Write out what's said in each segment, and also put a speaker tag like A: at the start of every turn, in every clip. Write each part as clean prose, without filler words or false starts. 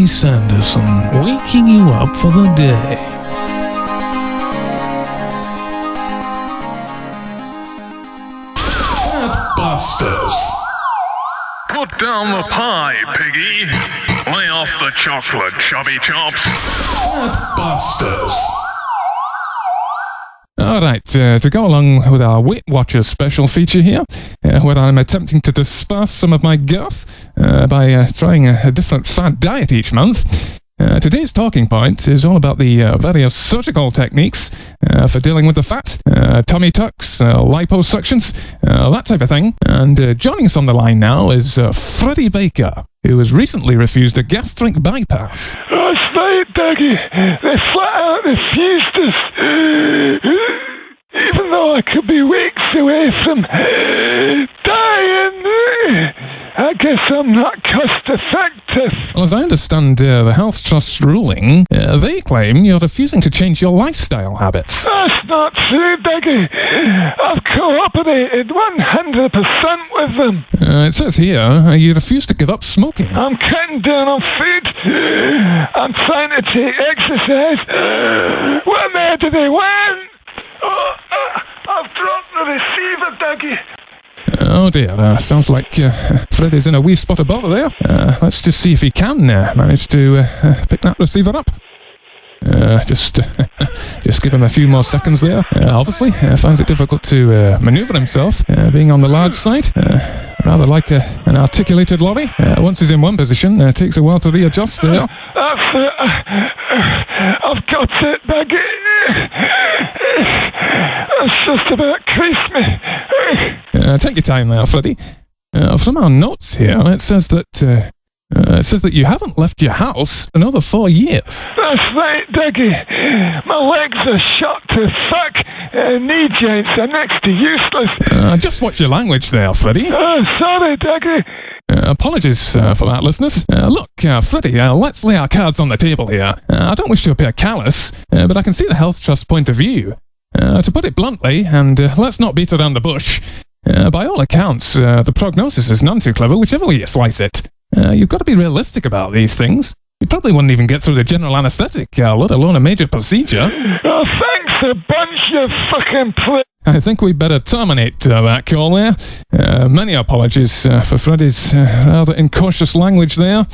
A: Dougie Sanderson, waking you up for the day. Busters.
B: Put down the pie, piggy. Lay off the chocolate, chubby chops.
A: Busters. Alright, to go along with our Weight Watchers special feature here, where I'm attempting to disperse some of my girth by trying a different fad diet each month, today's talking point is all about the various surgical techniques for dealing with the fat, tummy tucks, liposuctions, that type of thing. And joining us on the line now is Freddie Baker, who has recently refused a gastric bypass.
C: That's right, Dougie. They flat out refused us. Even though I could be weeks away from dying, I guess I'm not cost effective.
A: Well, as I understand the Health Trust's ruling, they claim you're refusing to change your lifestyle habits.
C: That's not true, Dougie. I've cooperated 100% with them.
A: It says here you refuse to give up smoking.
C: I'm cutting down on food. I'm trying to take exercise. What more do they want? I've dropped the receiver, Dougie.
A: Oh dear, sounds like Freddie's in a wee spot of bother there. Let's just see if he can manage to pick that receiver up. Just give him a few more seconds there. Obviously, finds it difficult to manoeuvre himself, being on the large side. Rather like an articulated lorry. Once he's in one position, takes a while to readjust there.
C: That's it. I've got it, Dougie. It's just about creased me.
A: Take your time there, Freddie. From our notes here, it says that you haven't left your house in over 4 years.
C: That's right, Dougie. My legs are shot to fuck. Knee joints are next to useless.
A: Just watch your language there, Freddie.
C: Oh, sorry, Dougie.
A: Apologies for that, listeners. Look, Freddie, let's lay our cards on the table here. I don't wish to appear callous, but I can see the Health Trust's point of view. To put it bluntly, and let's not beat around the bush, by all accounts, the prognosis is none too clever, whichever way you slice it. You've got to be realistic about these things. You probably wouldn't even get through the general anaesthetic, let alone a major procedure.
C: Oh, thanks a bunch, you fucking prick.
A: I think we better terminate that call there. Many apologies for Freddie's rather incautious language there.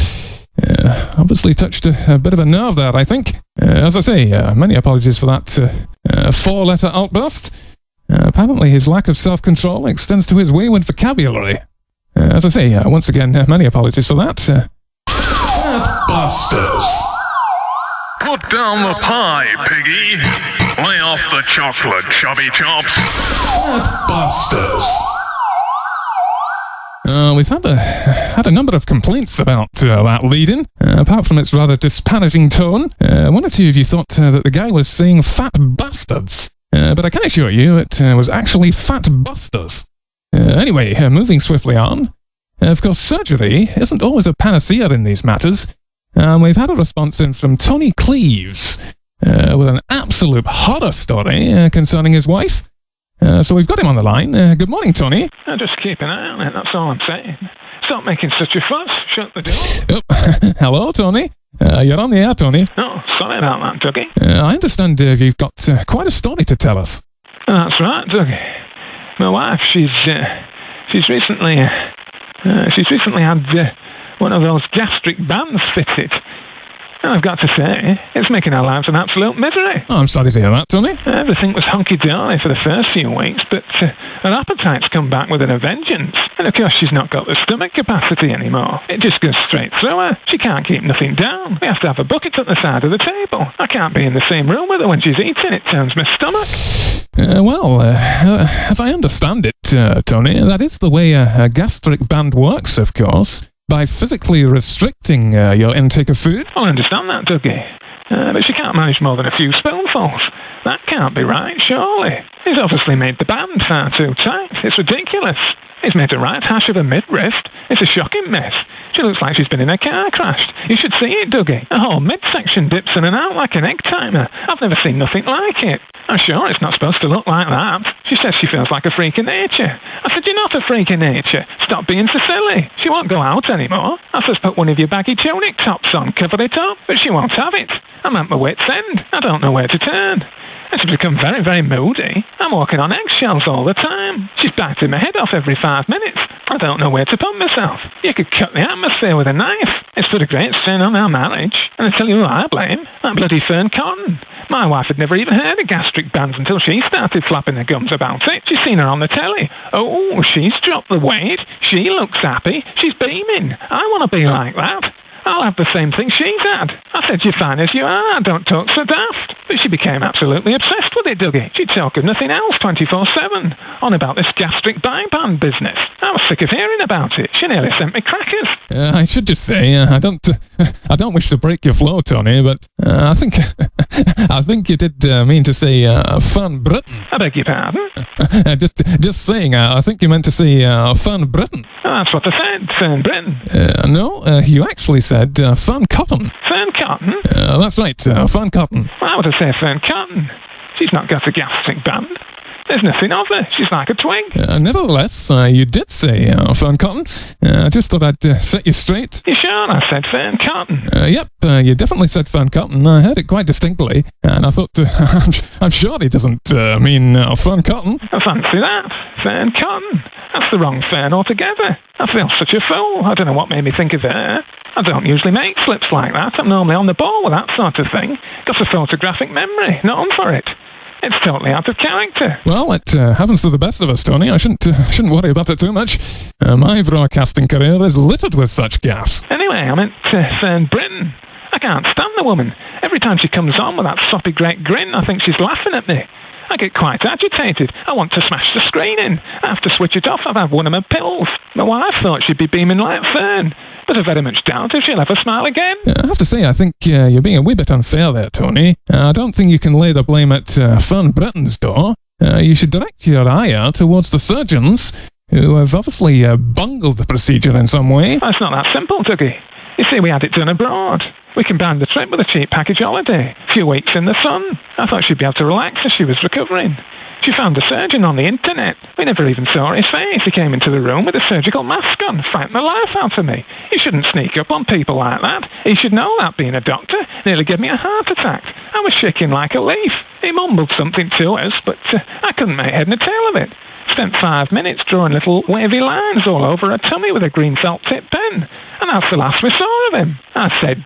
A: Obviously touched a bit of a nerve there, I think. As I say, many apologies for that four-letter outburst. Apparently his lack of self-control extends to his wayward vocabulary. As I say, once again, many apologies for that.
B: Busters. Put down the pie, piggy. Lay off the chocolate, chubby chops.
A: Busters. We've had a number of complaints about that lead-in. Apart from its rather disparaging tone, one or two of you thought that the guy was saying fat bastards. But I can assure you it was actually fat busters. Anyway, moving swiftly on. Of course, surgery isn't always a panacea in these matters. We've had a response in from Tony Cleves with an absolute horror story concerning his wife. So we've got him on the line. Good morning, Tony.
C: Just keep an eye on it, that's all I'm saying. Stop making such a fuss. Shut the door.
A: Oh, hello, Tony. You're on the air, Tony.
C: Oh, sorry about that, Dougie.
A: I understand you've got quite a story to tell us.
C: That's right, Dougie. My wife, she's recently had one of those gastric bands fitted. And I've got to say, it's making our lives an absolute misery.
A: Oh, I'm sorry to hear that, Tony.
C: Everything was hunky-dory for the first few weeks, but her appetite's come back with a vengeance. And of course, she's not got the stomach capacity anymore. It just goes straight through her. She can't keep nothing down. We have to have a bucket at the side of the table. I can't be in the same room with her when she's eating. It turns my stomach.
A: As I understand it, Tony, that is the way a gastric band works, of course. By physically restricting your intake of food?
C: I understand that, Dougie. But she can't manage more than a few spoonfuls. That can't be right, surely. He's obviously made the band far too tight. It's ridiculous. He's made a right hash of her midriff. It's a shocking mess. She looks like she's been in a car crash. You should see it, Dougie. Her whole midsection dips in and out like an egg timer. I've never seen nothing like it. I'm sure it's not supposed to look like that. She says she feels like a freak of nature. I said, you're not What a freak of nature. Stop being so silly. She won't go out anymore. I says put one of your baggy tunic tops on, cover it up, but she won't have it. I'm at my wit's end. I don't know where to turn. And she's become very, very moody. I'm walking on eggshells all the time. She's biting my head off every 5 minutes. I don't know where to put myself. You could cut the atmosphere with a knife. It's put a great strain on our marriage. And I tell you who I blame. That bloody Fern Britton. My wife had never even heard of gastric bands until she started flapping her gums about it. She's seen her on the telly. Oh, she's dropped the weight. She looks happy. She's beaming. I want to be like that. I'll have the same thing she's had. I said, you're fine as you are. Don't talk so daft. But she became absolutely obsessed with it, Dougie. She'd talk of nothing else 24/7. On about this gastric bypass business. I was sick of hearing about it. She nearly sent me crackers.
A: I should just say, I don't wish to break your flow, Tony, but I think you did mean to say Fern Britton.
C: I beg your pardon?
A: Just saying, I think you meant to say Fern Britton.
C: That's what I said, Fern Britton.
A: No, you actually said Fern Britton.
C: Fern Britton?
A: That's right, Fern Britton.
C: Why would I say Fern Britton? She's not got a gastric band. There's nothing of her. She's like a twig.
A: Nevertheless, you did say Fern Britton. I just thought I'd set you straight.
C: You sure I said Fern Britton?
A: Yep, you definitely said Fern Britton. I heard it quite distinctly, and I thought, I'm sure he doesn't mean Fern Britton.
C: I fancy that. Fern Britton. That's the wrong Fern altogether. I feel such a fool. I don't know what made me think of her. I don't usually make slips like that. I'm normally on the ball with that sort of thing. Got a photographic memory. Not on for it. It's totally out of character.
A: Well, it happens to the best of us, Tony. I shouldn't worry about it too much. My broadcasting career is littered with such gaffes.
C: Anyway, I meant Fern Britton. I can't stand the woman. Every time she comes on with that soppy great grin, I think she's laughing at me. I get quite agitated. I want to smash the screen in. I have to switch it off. I've had one of my pills. My wife thought she'd be beaming like Fern, but I very much doubt if she'll ever smile again.
A: I have to say, I think you're being a wee bit unfair there, Tony. I don't think you can lay the blame at Fern Britton's door. You should direct your ire towards the surgeons, who have obviously bungled the procedure in some way.
C: It's not that simple, Dougie. You see, we had it done abroad. We combined the trip with a cheap package holiday. A few weeks in the sun. I thought she'd be able to relax as she was recovering. She found a surgeon on the internet. We never even saw his face. He came into the room with a surgical mask on, frightened the life out of me. You shouldn't sneak up on people like that. He should know that, being a doctor. Nearly gave me a heart attack. I was shaking like a leaf. He mumbled something to us, but I couldn't make head and tail of it. Spent 5 minutes drawing little wavy lines all over her tummy with a green felt-tip pen. And that's the last we saw of him. I said,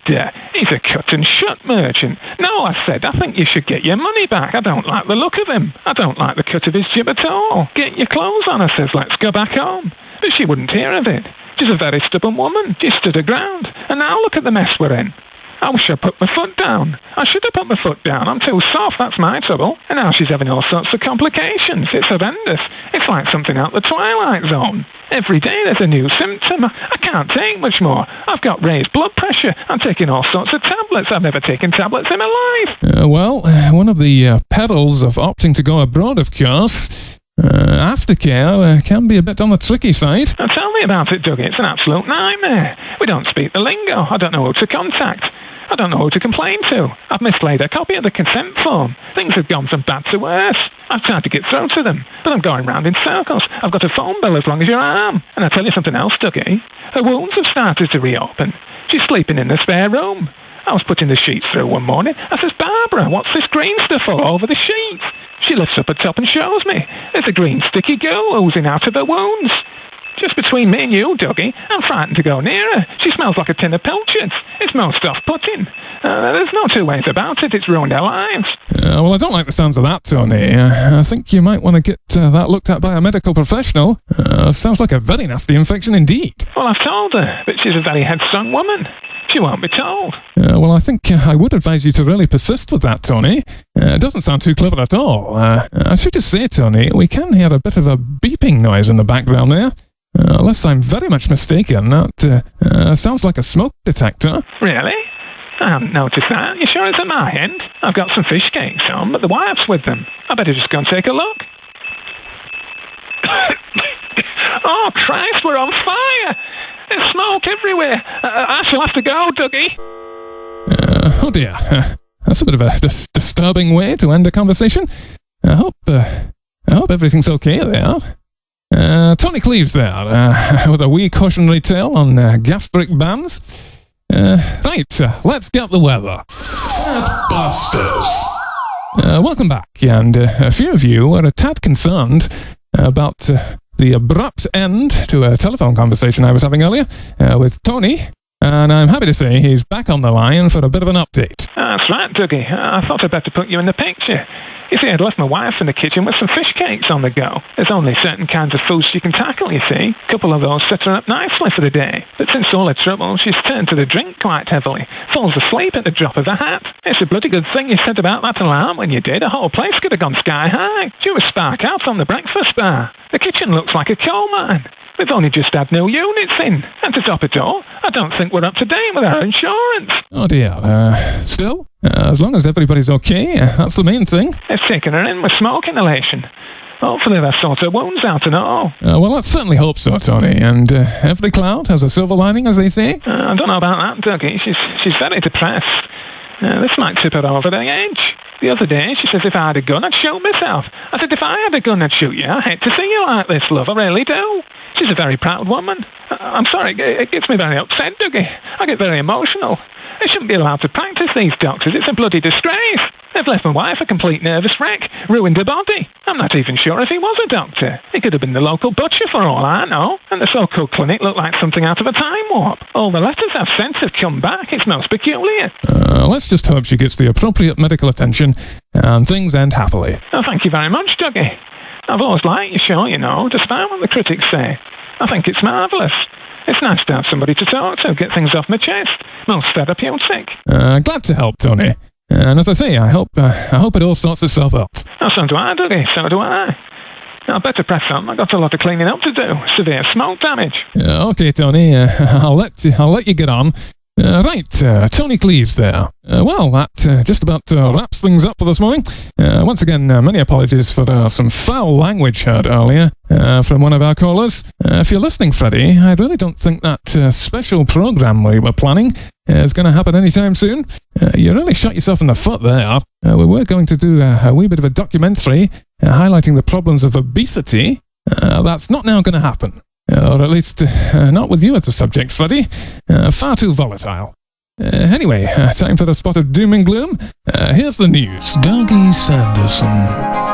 C: he's a cut-and-shut merchant. No, I said, I think you should get your money back. I don't like the look of him. I don't like the cut of his jib at all. Get your clothes on, I says, let's go back home. But she wouldn't hear of it. She's a very stubborn woman. She stood her ground. And now look at the mess we're in. I wish I'd put my foot down. I should have put my foot down. I'm too soft, that's my trouble. And now she's having all sorts of complications. It's horrendous. It's like something out the Twilight Zone. Every day there's a new symptom. I can't take much more. I've got raised blood pressure. I'm taking all sorts of tablets. I've never taken tablets in my life.
A: Well, one of the perils of opting to go abroad, of course, aftercare can be a bit on the tricky side.
C: Now tell me about it, Dougie. It's an absolute nightmare. We don't speak the lingo. I don't know who to contact. I don't know who to complain to. I've mislaid a copy of the consent form. Things have gone from bad to worse. I've tried to get through to them, but I'm going round in circles. I've got a phone bill as long as your arm. And I tell you something else, Dougie. Her wounds have started to reopen. She's sleeping in the spare room. I was putting the sheets through one morning. I says, Barbara, what's this green stuff all over the sheets? She lifts up her top and shows me. There's a green sticky goo oozing out of her wounds. Just between me and you, Dougie, I'm frightened to go near her. She smells like a tin of pilchards. It's most off-putting. There's no two ways about it. It's ruined our lives.
A: Well, I don't like the sounds of that, Tony. I think you might want to get that looked at by a medical professional. Sounds like a very nasty infection indeed.
C: Well, I've told her, but she's a very headstrong woman. She won't be told.
A: Well, I think I would advise you to really persist with that, Tony. It doesn't sound too clever at all. I should just say, Tony, we can hear a bit of a beeping noise in the background there. Unless I'm very much mistaken, that sounds like a smoke detector.
C: Really? I hadn't noticed that. You sure it's at my end? I've got some fish cakes on, but the wife's with them. I better just go and take a look. Oh, Christ, we're on fire! There's smoke everywhere. I shall have to go, Dougie.
A: Oh dear. That's a bit of a disturbing way to end a conversation. I hope everything's okay there. Tony Cleves there, with a wee cautionary tale on gastric bands. Right, let's get the weather. Busters. Welcome back, and a few of you are a tad concerned about the abrupt end to a telephone conversation I was having earlier with Tony, and I'm happy to say he's back on the line for a bit of an update.
C: That's right, Dougie. I thought I'd better put you in the picture. You see, I'd left my wife in the kitchen with some fish cakes on the go. There's only certain kinds of foods she can tackle, you see. A couple of those set her up nicely for the day. But since all her trouble, she's turned to the drink quite heavily. Falls asleep at the drop of a hat. It's a bloody good thing you said about that alarm when you did. The whole place could have gone sky high. She was spark out on the breakfast bar. The kitchen looks like a coal mine. We've only just had new units in. And to top it all, I don't think we're up to date with our insurance.
A: Oh dear, still? As long as everybody's okay, that's the main thing.
C: They've taken her in with smoke inhalation. Hopefully they've sorted her wounds out and all.
A: Well, let's certainly hope so, Tony. And every cloud has a silver lining, as they say.
C: I don't know about that, Dougie. She's very depressed. This might tip her over the edge. The other day, she says if I had a gun, I'd shoot myself. I said, if I had a gun, I'd shoot you. I hate to see you like this, love. I really do. She's a very proud woman. I'm sorry, it gets me very upset, Dougie. I get very emotional. They shouldn't be allowed to practice, these doctors. It's a bloody disgrace. They've left my wife a complete nervous wreck, ruined her body. I'm not even sure if he was a doctor. He could have been the local butcher for all I know. And the so-called clinic looked like something out of a time warp. All the letters I've sent have come back. It's most peculiar.
A: Let's just hope she gets the appropriate medical attention and things end happily.
C: Oh, thank you very much, Dougie. I've always liked your show, you know, despite what the critics say. I think it's marvellous. It's nice to have somebody to talk to, get things off my chest. Most therapeutic.
A: Glad to help, Tony. And as I say, I hope it all sorts itself out.
C: Oh, so do I, Dougie. So do I. I'll better press on. I've got a lot of cleaning up to do. Severe smoke damage.
A: Okay, Tony. I'll let you get on. Right, Tony Cleves there. Well, that just about wraps things up for this morning. Once again, many apologies for some foul language heard earlier from one of our callers. If you're listening, Freddie, I really don't think that special program we were planning is going to happen anytime soon. You really shot yourself in the foot there. We were going to do a wee bit of a documentary highlighting the problems of obesity. That's not now going to happen. Or at least not with you as a subject, Freddie. Far too volatile. Anyway, time for a spot of doom and gloom. Here's the news. Dougie Sanderson.